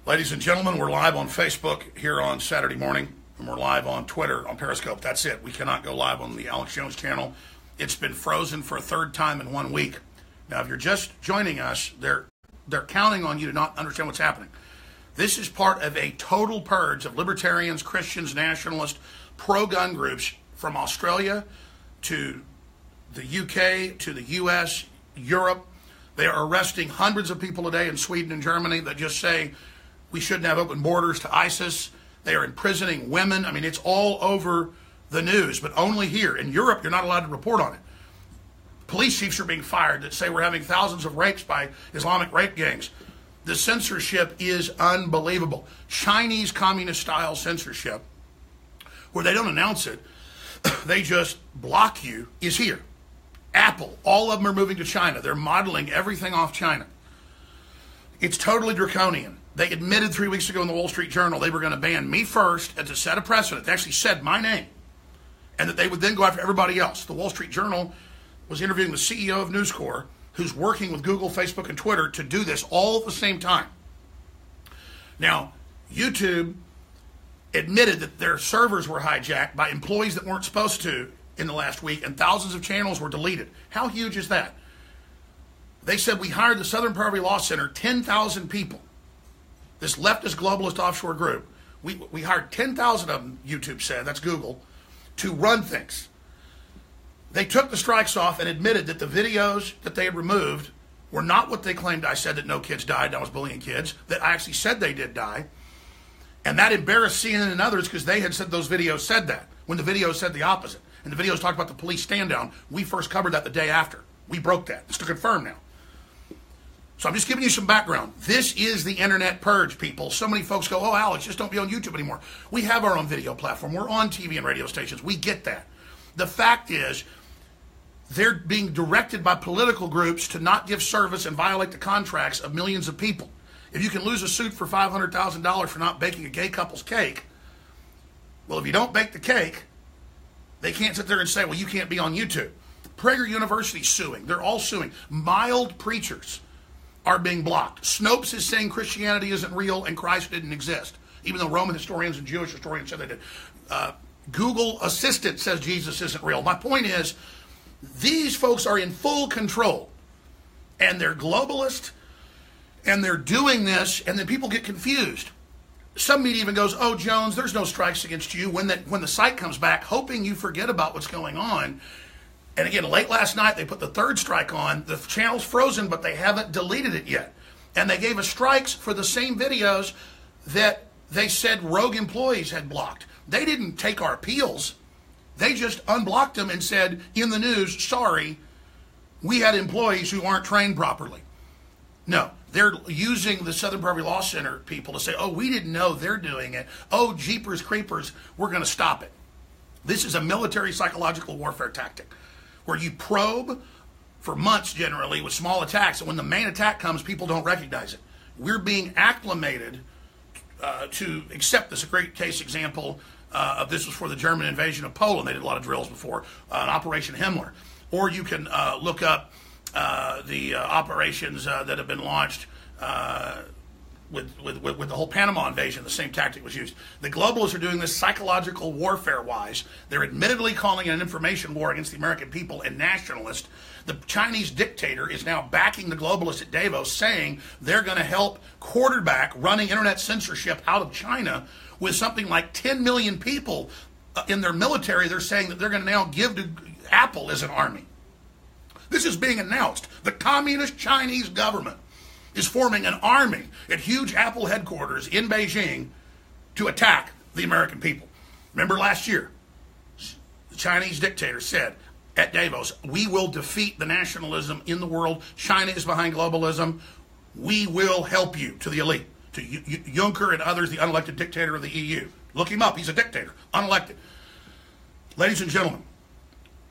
Ladies and gentlemen, we're live on Facebook here on Saturday morning, and we're live on Twitter, on Periscope. That's it. We cannot go live on the Alex Jones channel. It's been frozen for a third time in 1 week. Now, if you're just joining us, they're counting on you to not understand what's happening. This is part of a total purge of libertarians, Christians, nationalists, pro-gun groups from Australia to the UK to the US, Europe. They are arresting hundreds of people a day in Sweden and Germany that just say we shouldn't have open borders to ISIS. They are imprisoning women. I mean, it's all over the news, but only here. In Europe, you're not allowed to report on it. Police chiefs are being fired that say we're having thousands of rapes by Islamic rape gangs. The censorship is unbelievable. Chinese communist-style censorship, where they don't announce it, they just block you, is here. Apple, all of them are moving to China. They're modeling everything off China. It's totally draconian. They admitted 3 weeks ago in the Wall Street Journal they were going to ban me first and to set a precedent. They actually said my name, and that they would then go after everybody else. The Wall Street Journal was interviewing the CEO of News Corp, who's working with Google, Facebook, and Twitter to do this all at the same time. Now, YouTube admitted that their servers were hijacked by employees that weren't supposed to in the last week, and thousands of channels were deleted. How huge is that? They said we hired the Southern Poverty Law Center, 10,000 people. This leftist globalist offshore group, we hired 10,000 of them, YouTube said, that's Google, to run things. They took the strikes off and admitted that the videos that they had removed were not what they claimed I said, that no kids died, I was bullying kids, that I actually said they did die. And that embarrassed CNN and others because they had said those videos said that, when the videos said the opposite. And the videos talked about the police stand down. We first covered that the day after. We broke that. It's to confirm now. So I'm just giving you some background. This is the internet purge, people. So many folks go, oh, Alex, just don't be on YouTube anymore. We have our own video platform. We're on TV and radio stations. We get that. The fact is, they're being directed by political groups to not give service and violate the contracts of millions of people. If you can lose a suit for $500,000 for not baking a gay couple's cake, well, if you don't bake the cake, they can't sit there and say, well, you can't be on YouTube. Prager University's suing. They're all suing. Mild preachers are being blocked. Snopes is saying Christianity isn't real and Christ didn't exist, even though Roman historians and Jewish historians said they did. Google Assistant says Jesus isn't real. My point is, these folks are in full control, and they're globalist, and they're doing this, and then people get confused. Some media even goes, oh, Jones, there's no strikes against you, when the site comes back, hoping you forget about what's going on. And again, late last night, they put the third strike on. The channel's frozen, but they haven't deleted it yet. And they gave us strikes for the same videos that they said rogue employees had blocked. They didn't take our appeals. They just unblocked them and said, in the news, sorry, we had employees who aren't trained properly. No, they're using the Southern Poverty Law Center people to say, oh, we didn't know they're doing it. Oh, jeepers creepers, we're going to stop it. This is a military psychological warfare tactic where you probe for months generally with small attacks, and when the main attack comes, people don't recognize it. We're being acclimated to accept this. A great case example of this was for the German invasion of Poland. They did a lot of drills before, an Operation Himmler. Or you can look up the operations that have been launched with the whole Panama invasion. The same tactic was used. The globalists are doing this psychological warfare-wise. They're admittedly calling it an information war against the American people and nationalists. The Chinese dictator is now backing the globalists at Davos, saying they're going to help quarterback running internet censorship out of China with something like 10 million people in their military. They're saying that they're going to now give to Apple as an army. This is being announced. The communist Chinese government is forming an army at huge Apple headquarters in Beijing to attack the American people. Remember last year, the Chinese dictator said at Davos, we will defeat the nationalism in the world. China is behind globalism. We will help you, to the elite, to Juncker and others, the unelected dictator of the EU. Look him up. He's a dictator, unelected. Ladies and gentlemen,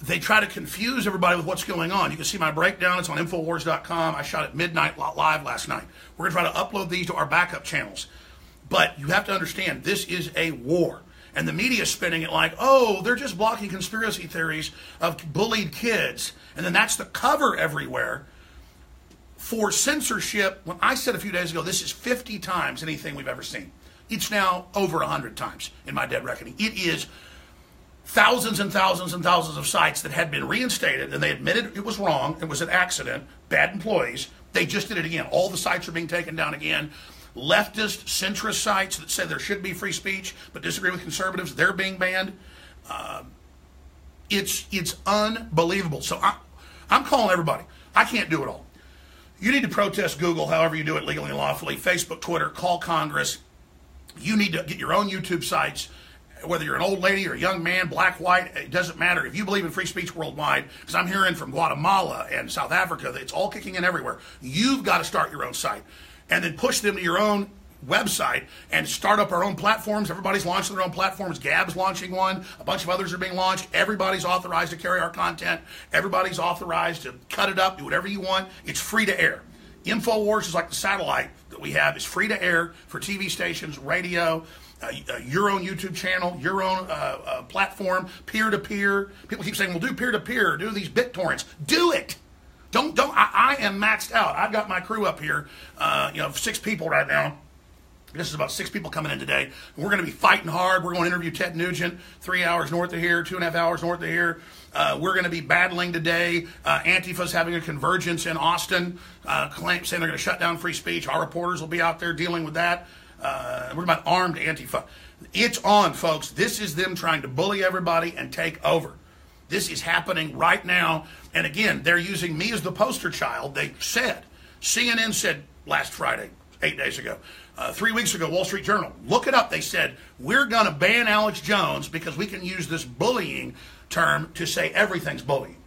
they try to confuse everybody with what's going on. You can see my breakdown. It's on NoWorldOrder.com. I shot at midnight live last night. We're going to try to upload these to our backup channels. But you have to understand, this is a war. And the media is spinning it like, oh, they're just blocking conspiracy theories of bullied kids. And then that's the cover everywhere for censorship, when I said a few days ago, this is 50 times anything we've ever seen. It's now over 100 times in my dead reckoning. It is thousands and thousands and thousands of sites that had been reinstated, and they admitted it was wrong, it was an accident, bad employees. They just did it again. All the sites are being taken down again. Leftist, centrist sites that say there should be free speech but disagree with conservatives, they're being banned. It's unbelievable. So I'm calling everybody. I can't do it all. You need to protest Google, however you do it, legally and lawfully. Facebook, Twitter, call Congress. You need to get your own YouTube sites, whether you're an old lady or a young man, black, white, it doesn't matter. If you believe in free speech worldwide, because I'm hearing from Guatemala and South Africa that it's all kicking in everywhere, you've got to start your own site and then push them to your own website and start up our own platforms. Everybody's launching their own platforms. Gab's launching one. A bunch of others are being launched. Everybody's authorized to carry our content. Everybody's authorized to cut it up, do whatever you want. It's free to air. InfoWars is like the satellite that we have. It's free to air for TV stations, radio, your own YouTube channel, your own platform, peer-to-peer. People keep saying, well, do peer-to-peer, do these BitTorrents. Do it. Don't. I am maxed out. I've got my crew up here, 6 people right now. This is about 6 people coming in today. We're going to be fighting hard. We're going to interview Ted Nugent, 3 hours north of here, 2.5 hours north of here. We're going to be battling today. Antifa's having a convergence in Austin, saying they're going to shut down free speech. Our reporters will be out there dealing with that. We're about armed Antifa. It's on, folks. This is them trying to bully everybody and take over. This is happening right now. And again, they're using me as the poster child. They said, CNN said last Friday, 8 days ago, 3 weeks ago, Wall Street Journal, look it up. They said, we're going to ban Alex Jones because we can use this bullying term to say everything's bullying.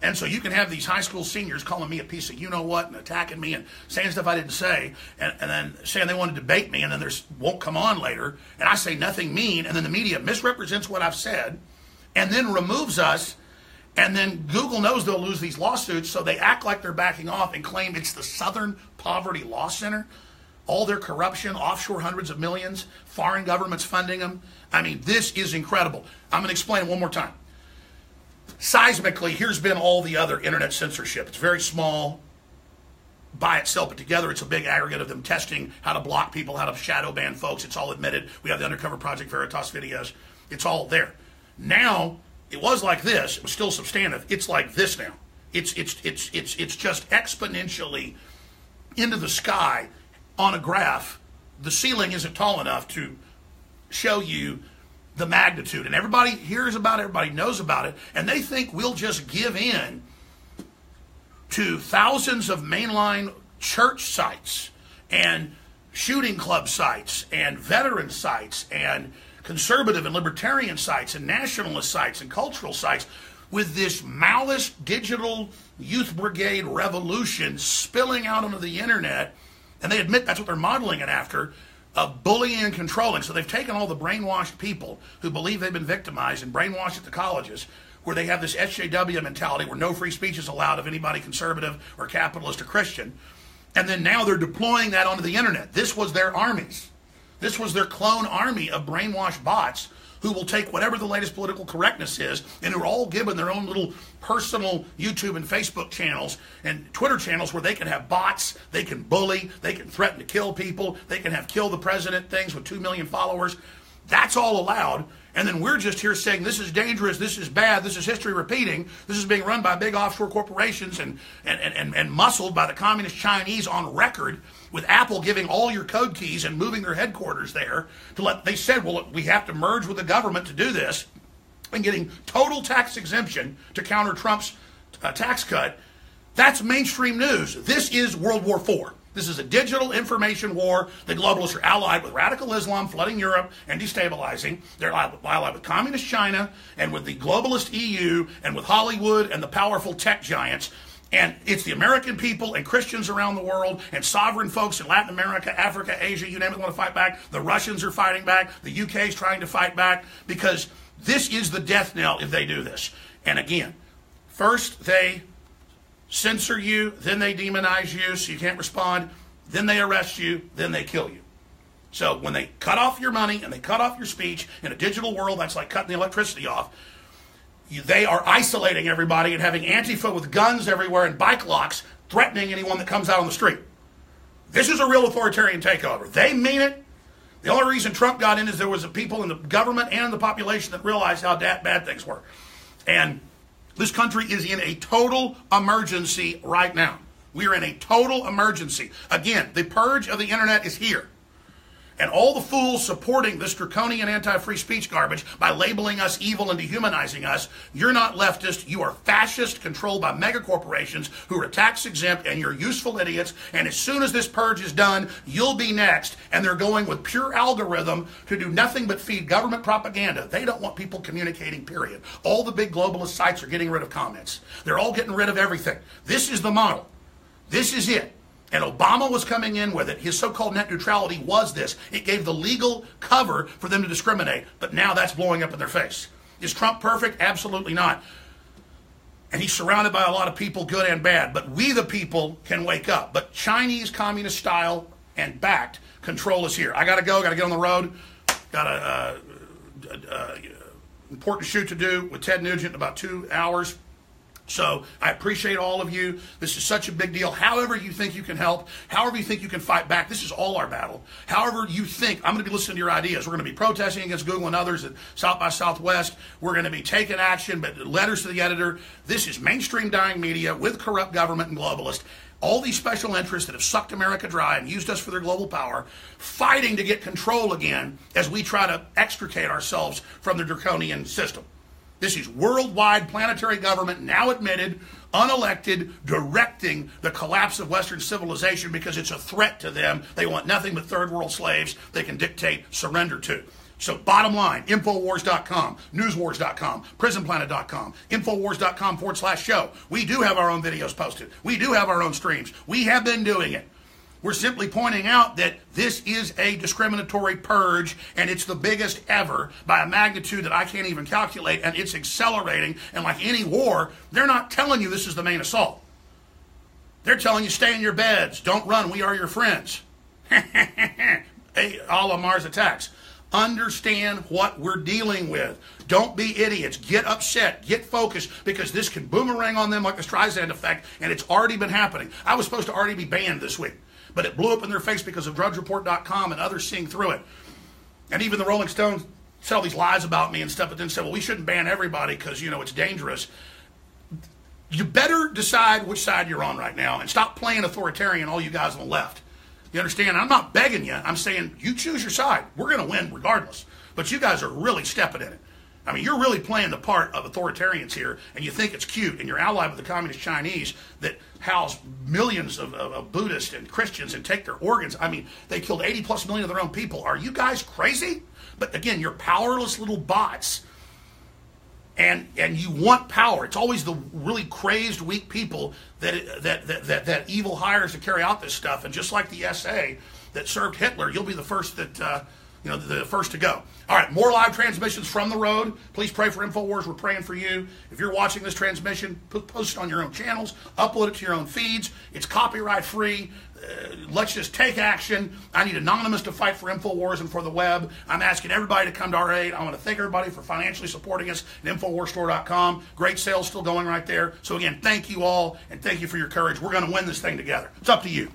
And so you can have these high school seniors calling me a piece of you-know-what and attacking me and saying stuff I didn't say and then saying they want to debate me and then won't come on later and I say nothing mean and then the media misrepresents what I've said and then removes us and then Google knows they'll lose these lawsuits so they act like they're backing off and claim it's the Southern Poverty Law Center. All their corruption, offshore hundreds of millions, foreign governments funding them. I mean, this is incredible. I'm going to explain it one more time. Seismically, here's been all the other internet censorship. It's very small by itself, but together it's a big aggregate of them testing how to block people, how to shadow ban folks. It's all admitted. We have the Undercover Project Veritas videos. It's all there. Now, it was like this. It was still substantive. It's like this now. It's just exponentially into the sky on a graph. The ceiling isn't tall enough to show you the magnitude. And everybody hears about it, everybody knows about it, and they think we'll just give in to thousands of mainline church sites and shooting club sites and veteran sites and conservative and libertarian sites and nationalist sites and cultural sites with this Maoist digital youth brigade revolution spilling out onto the internet. And they admit that's what they're modeling it after, of bullying and controlling. So they've taken all the brainwashed people who believe they've been victimized and brainwashed at the colleges where they have this SJW mentality where no free speech is allowed of anybody conservative or capitalist or Christian. And then now they're deploying that onto the internet. This was their armies. This was their clone army of brainwashed bots who will take whatever the latest political correctness is and who are all given their own little personal YouTube and Facebook channels and Twitter channels where they can have bots, they can bully, they can threaten to kill people, they can have kill the president things with 2 million followers. That's all allowed. And then we're just here saying this is dangerous, this is bad, this is history repeating, this is being run by big offshore corporations and muscled by the communist Chinese on record, with Apple giving all your code keys and moving their headquarters there they said, well, look, we have to merge with the government to do this, and getting total tax exemption to counter Trump's tax cut. That's mainstream news. This is World War IV. This is a digital information war. The globalists are allied with radical Islam flooding Europe and destabilizing. They're allied with communist China and with the globalist EU and with Hollywood and the powerful tech giants. And it's the American people and Christians around the world and sovereign folks in Latin America, Africa, Asia, you name it, want to fight back. The Russians are fighting back. The UK is trying to fight back because this is the death knell if they do this. And again, first they censor you, then they demonize you so you can't respond, then they arrest you, then they kill you. So when they cut off your money and they cut off your speech in a digital world, that's like cutting the electricity off. They are isolating everybody and having Antifa with guns everywhere and bike locks threatening anyone that comes out on the street. This is a real authoritarian takeover. They mean it. The only reason Trump got in is there was people in the government and the population that realized how bad things were. And this country is in a total emergency right now. We are in a total emergency. Again, the purge of the internet is here. And all the fools supporting this draconian anti-free speech garbage by labeling us evil and dehumanizing us, you're not leftist, you are fascist, controlled by mega corporations who are tax exempt, and you're useful idiots. And as soon as this purge is done, you'll be next. And they're going with pure algorithm to do nothing but feed government propaganda. They don't want people communicating, period. All the big globalist sites are getting rid of comments. They're all getting rid of everything. This is the model. This is it. And Obama was coming in with it. His so-called net neutrality was this. It gave the legal cover for them to discriminate. But now that's blowing up in their face. Is Trump perfect? Absolutely not. And he's surrounded by a lot of people, good and bad. But we, the people, can wake up. But Chinese communist style and backed control is here. I got to go. Got to get on the road. Got a important shoot to do with Ted Nugent in about 2 hours. So I appreciate all of you. This is such a big deal. However you think you can help, however you think you can fight back, this is all our battle. However you think, I'm going to be listening to your ideas. We're going to be protesting against Google and others at South by Southwest. We're going to be taking action, but letters to the editor. This is mainstream dying media with corrupt government and globalists. All these special interests that have sucked America dry and used us for their global power, fighting to get control again as we try to extricate ourselves from the draconian system. This is worldwide planetary government, now admitted, unelected, directing the collapse of Western civilization because it's a threat to them. They want nothing but third world slaves they can dictate surrender to. So bottom line, Infowars.com, NewsWars.com, PrisonPlanet.com, Infowars.com/show. We do have our own videos posted. We do have our own streams. We have been doing it. We're simply pointing out that this is a discriminatory purge, and it's the biggest ever by a magnitude that I can't even calculate, and it's accelerating. And like any war, they're not telling you this is the main assault. They're telling you stay in your beds, don't run, we are your friends. A la Mars Attacks. Understand what we're dealing with. Don't be idiots. Get upset. Get focused, because this can boomerang on them like the Streisand effect, and it's already been happening. I was supposed to already be banned this week, but it blew up in their face because of DrudgeReport.com and others seeing through it. And even the Rolling Stones tell these lies about me and stuff, but then say, well, we shouldn't ban everybody because, you know, it's dangerous. You better decide which side you're on right now and stop playing authoritarian, all you guys on the left. You understand? I'm not begging you. I'm saying you choose your side. We're going to win regardless. But you guys are really stepping in it. I mean, you're really playing the part of authoritarians here, and you think it's cute, and you're allied with the communist Chinese that house millions of Buddhists and Christians and take their organs. I mean, they killed 80+ million of their own people. Are you guys crazy? But again, you're powerless little bots, and you want power. It's always the really crazed, weak people that evil hires to carry out this stuff. And just like the SA that served Hitler, you'll be the first that the first to go. All right, more live transmissions from the road. Please pray for InfoWars. We're praying for you. If you're watching this transmission, post it on your own channels, upload it to your own feeds. It's copyright free. Let's just take action. I need anonymous to fight for InfoWars and for the web. I'm asking everybody to come to our aid. I want to thank everybody for financially supporting us at InfoWarsStore.com. Great sales still going right there. So again, thank you all, and thank you for your courage. We're going to win this thing together. It's up to you.